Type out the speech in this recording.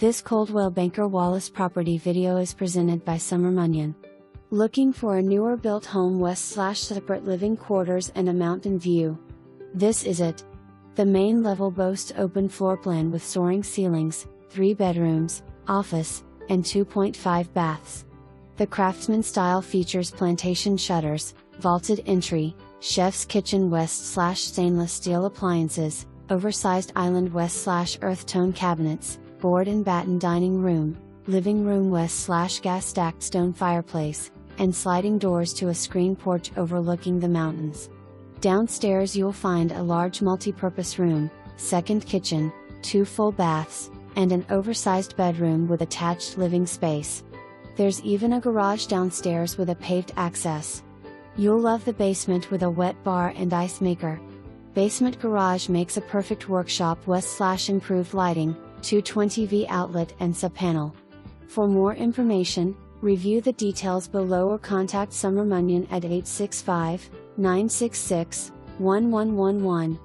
This Coldwell Banker Wallace property video is presented by Summer Munyon. Looking for a newer built home west/separate living quarters and a mountain view? This is it. The main level boasts open floor plan with soaring ceilings, 3 bedrooms, office, and 2.5 baths. The Craftsman style features plantation shutters, vaulted entry, chef's kitchen west/stainless steel appliances, oversized island west/earth tone cabinets, board and batten dining room, living room west/gas stacked stone fireplace, and sliding doors to a screen porch overlooking the mountains. Downstairs you'll find a large multipurpose room, second kitchen, 2 full baths, and an oversized bedroom with attached living space. There's even a garage downstairs with a paved access. You'll love the basement with a wet bar and ice maker. Basement garage makes a perfect workshop west/improved lighting, 220V outlet and subpanel. For more information, review the details below or contact Summer Munyon at 865-966-1111.